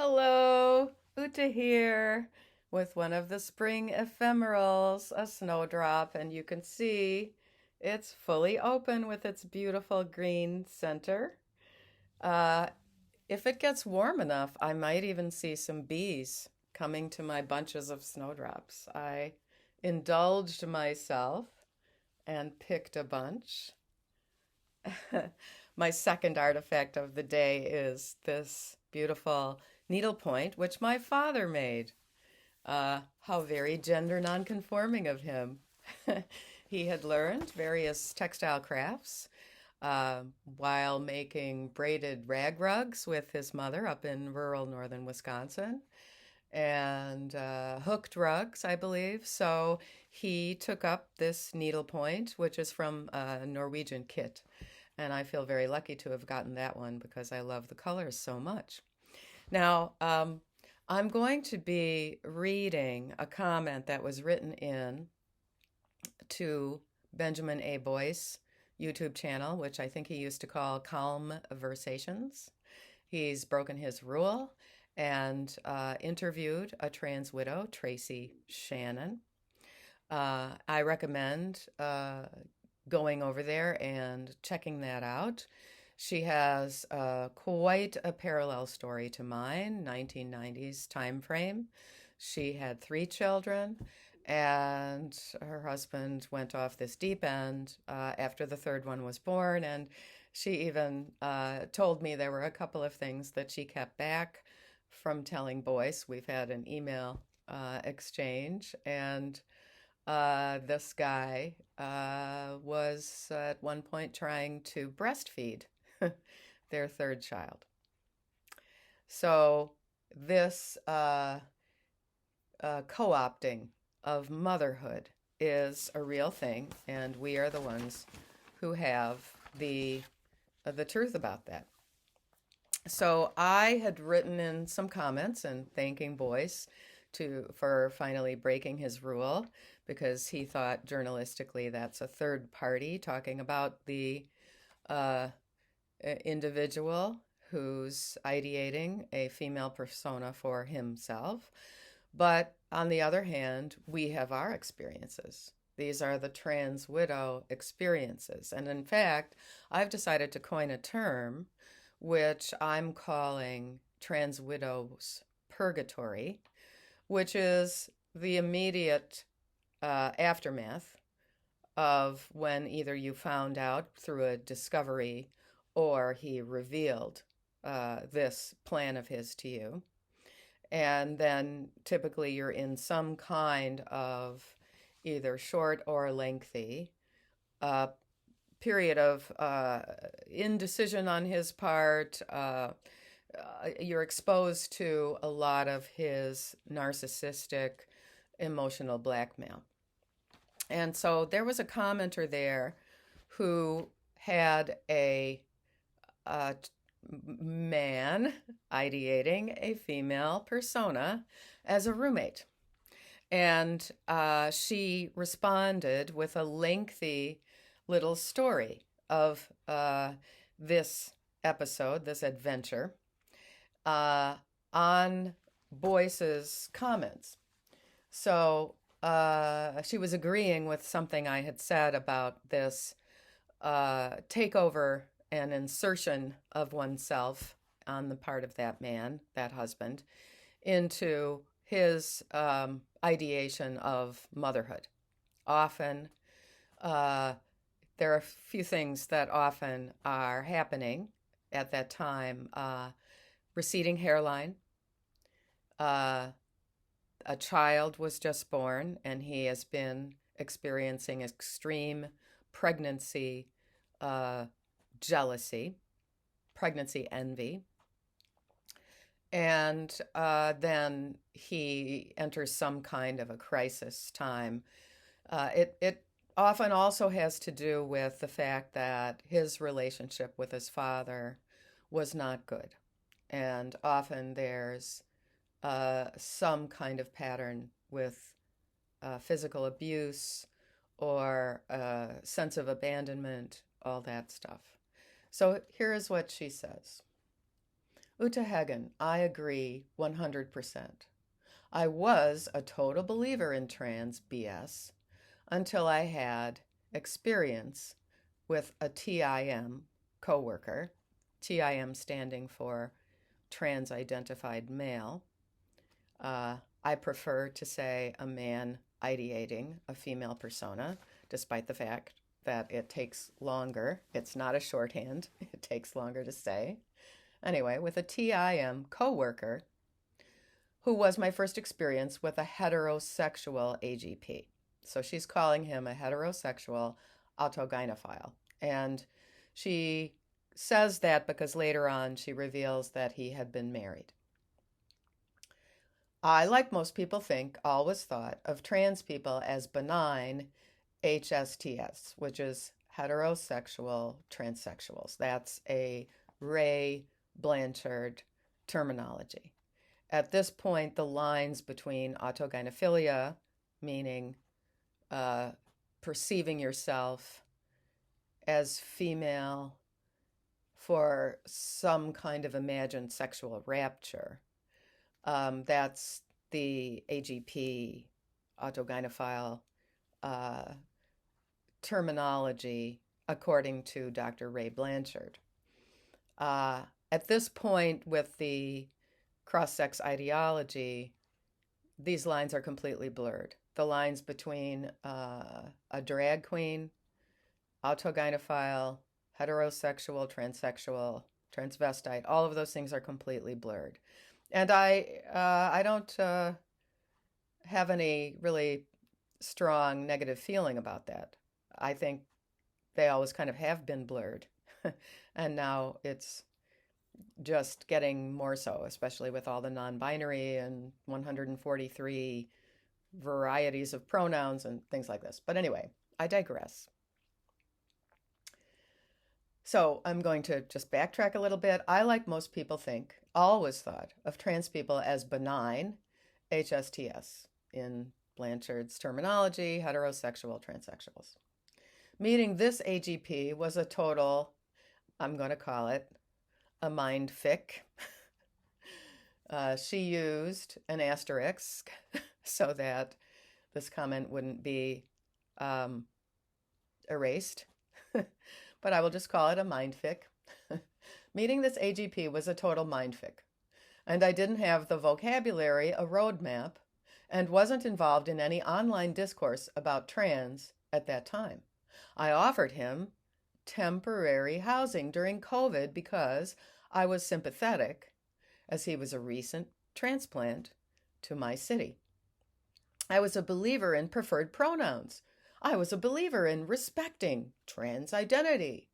Hello, Uta here with one of the spring ephemerals, a snowdrop, and you can see it's fully open with its beautiful green center. Uh, if it gets warm enough, I might even see some bees coming to my bunches of snowdrops. I indulged myself and picked a bunch. My second artifact of the day is this beautiful needlepoint, which my father made. How very gender nonconforming of him. He had learned various textile crafts uh, while making braided rag rugs with his mother up in rural northern Wisconsin and hooked rugs, I believe. So he took up this needlepoint, which is from a Norwegian kit. And I feel very lucky to have gotten that one because I love the colors so much. Now, I'm going to be reading a comment that was written in to Benjamin A. Boyce YouTube channel, which I think he used to call Calm Versations. He's broken his rule and interviewed a trans widow, Tracy Shannon. I recommend going over there and checking that out. She has quite a parallel story to mine, 1990s time frame. She had three children, and her husband went off this deep end after the third one was born. And she even told me there were a couple of things that she kept back from telling Boyce. We've had an email exchange, and this guy was at one point trying to breastfeed their third child. So, this co-opting of motherhood is a real thing, and we are the ones who have the truth about that. So I had written in some comments and thanking Boyce for finally breaking his rule because he thought journalistically that's a third party talking about the uh, individual who's ideating a female persona for himself. But on the other hand, we have our experiences. These are the trans widow experiences. And in fact, I've decided to coin a term which I'm calling trans widows purgatory, which is the immediate aftermath of when either you found out through a discovery or he revealed this plan of his to you. And then typically you're in some kind of either short or lengthy uh, period of indecision on his part. You're exposed to a lot of his narcissistic emotional blackmail. And so there was a commenter there who had a man ideating a female persona as a roommate. And she responded with a lengthy little story of this episode, this adventure, on Boyce's comments. So she was agreeing with something I had said about this takeover and insertion of oneself on the part of that man, that husband, into his ideation of motherhood. Often, there are a few things that often are happening at that time. Receding hairline. A child was just born, and he has been experiencing extreme pregnancy jealousy, pregnancy envy. And then he enters some kind of a crisis time. It often also has to do with the fact that his relationship with his father was not good. And often there's some kind of pattern with physical abuse or a sense of abandonment, all that stuff. So here is what she says. Uta Hagen, I agree 100%. I was a total believer in trans BS until I had experience with a TIM coworker, TIM standing for trans identified male. I prefer to say a man ideating a female persona, despite the fact that it takes longer. It's not a shorthand, it takes longer to say. Anyway, with a TIM coworker who was my first experience with a heterosexual AGP. So she's calling him a heterosexual autogynephile. And she says that because later on she reveals that he had been married. I, like most people think, always thought of trans people as benign HSTS, which is heterosexual transsexuals. That's a Ray Blanchard terminology. At this point, the lines between autogynephilia, meaning perceiving yourself as female for some kind of imagined sexual rapture, that's the AGP, autogynephile terminology, according to Dr. Ray Blanchard. At this point, with the cross-sex ideology, these lines are completely blurred. The lines between a drag queen, autogynephile, heterosexual, transsexual, transvestite, all of those things are completely blurred. And I don't have any really strong negative feeling about that. I think they always kind of have been blurred. And now it's just getting more so, especially with all the non-binary and 143 varieties of pronouns and things like this. But anyway, I digress. So I'm going to just backtrack a little bit. I, like most people always thought of trans people as benign HSTS in Blanchard's terminology, heterosexual transsexuals. Meeting this AGP was a total, I'm going to call it, a mind fic. She used an asterisk so that this comment wouldn't be erased, but I will just call it a mind fic. Meeting this AGP was a total mind fic, and I didn't have the vocabulary, a roadmap, and wasn't involved in any online discourse about trans at that time. I offered him temporary housing during COVID because I was sympathetic, as he was a recent transplant to my city. I was a believer in preferred pronouns. I was a believer in respecting trans identity.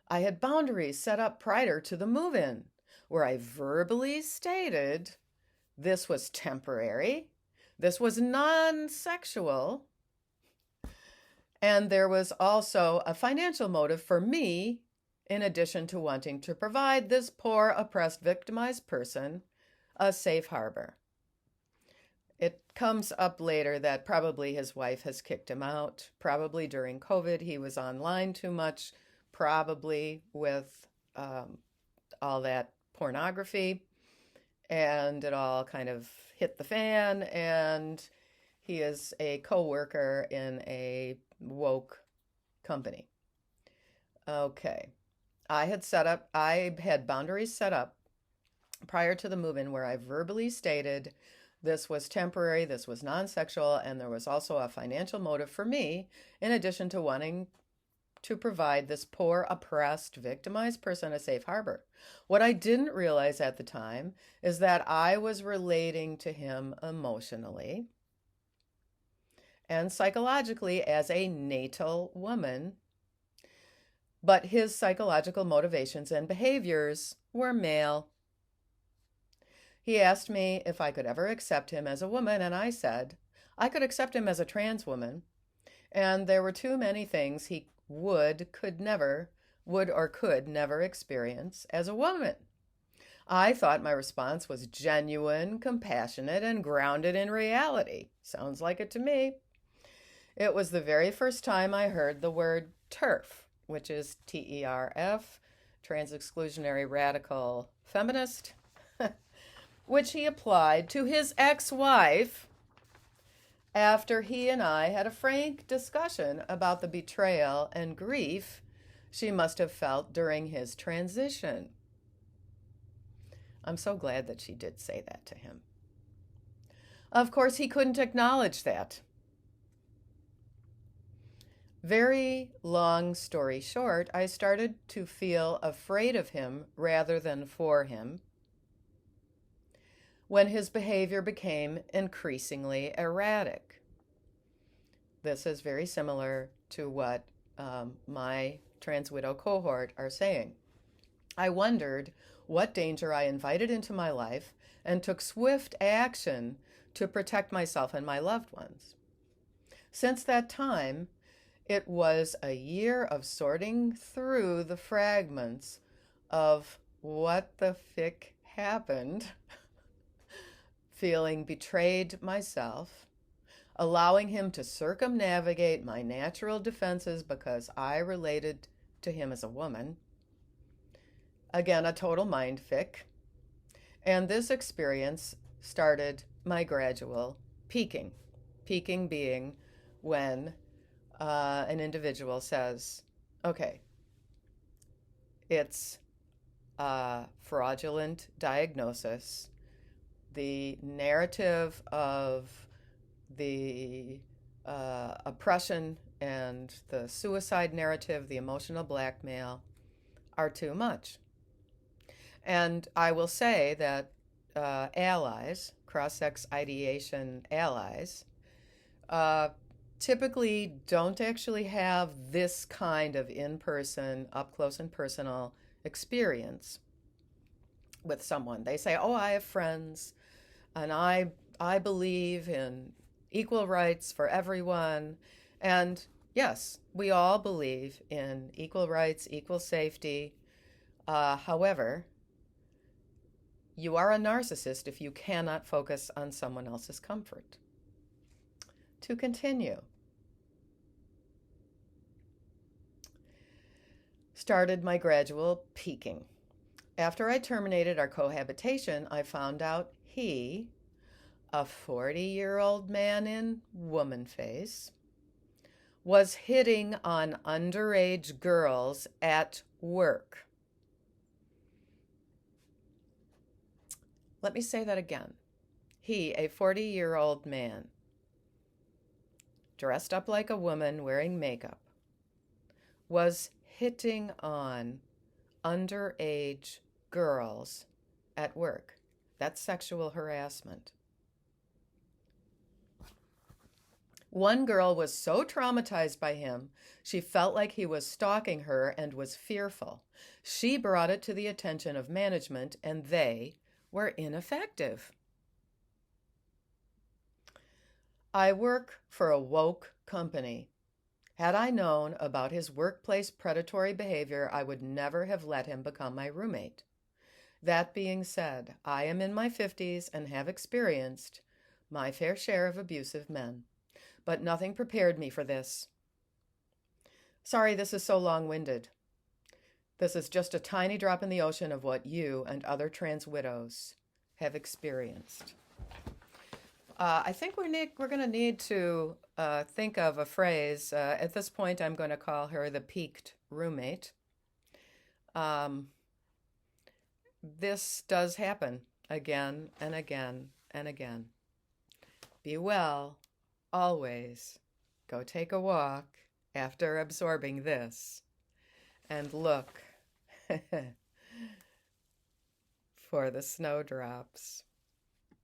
I had boundaries set up prior to the move-in, where I verbally stated this was temporary, this was non-sexual, and there was also a financial motive for me, in addition to wanting to provide this poor, oppressed, victimized person a safe harbor. It comes up later that probably his wife has kicked him out. Probably during COVID, he was online too much, probably with all that pornography, and it all kind of hit the fan, and he is a co-worker in a woke company. Okay. I had boundaries set up prior to the move-in where I verbally stated this was temporary, this was non-sexual, and there was also a financial motive for me, in addition to wanting to provide this poor, oppressed, victimized person a safe harbor. What I didn't realize at the time is that I was relating to him emotionally and psychologically as a natal woman, but his psychological motivations and behaviors were male. He asked me if I could ever accept him as a woman, and I said I could accept him as a trans woman, and there were too many things he could never experience as a woman. I thought my response was genuine, compassionate, and grounded in reality. Sounds like it to me. It was the very first time I heard the word TERF, which is TERF, trans exclusionary radical feminist, which he applied to his ex-wife after he and I had a frank discussion about the betrayal and grief she must have felt during his transition. I'm so glad that she did say that to him. Of course, he couldn't acknowledge that. Very long story short, I started to feel afraid of him rather than for him when his behavior became increasingly erratic. This is very similar to what my trans widow cohort are saying. I wondered what danger I invited into my life and took swift action to protect myself and my loved ones. Since that time, it was a year of sorting through the fragments of what the fick happened, feeling betrayed myself, allowing him to circumnavigate my natural defenses because I related to him as a woman. Again, a total mind fick. And this experience started my gradual peaking. Peaking being when an individual says, okay, it's a fraudulent diagnosis. The narrative of the oppression and the suicide narrative, the emotional blackmail, are too much. And I will say that allies, cross-sex ideation allies, typically don't actually have this kind of in-person, up-close and personal experience with someone. They say, oh, I have friends, and I believe in equal rights for everyone. And yes, we all believe in equal rights, equal safety. However, you are a narcissist if you cannot focus on someone else's comfort. To continue, started my gradual peaking. After I terminated our cohabitation, I found out he, a 40-year-old man in woman face, was hitting on underage girls at work. Let me say that again. He, a 40-year-old man, dressed up like a woman wearing makeup, was hitting on underage girls at work. That's sexual harassment. One girl was so traumatized by him, she felt like he was stalking her and was fearful. She brought it to the attention of management, and they were ineffective. I work for a woke company. Had I known about his workplace predatory behavior, I would never have let him become my roommate. That being said, I am in my 50s and have experienced my fair share of abusive men, but nothing prepared me for this. Sorry this is so long-winded. This is just a tiny drop in the ocean of what you and other trans widows have experienced. I think we're going to need to think of a phrase. At this point, I'm going to call her the peaked roommate. This does happen again and again and again. Be well, always. Go take a walk after absorbing this. And look for the snowdrops.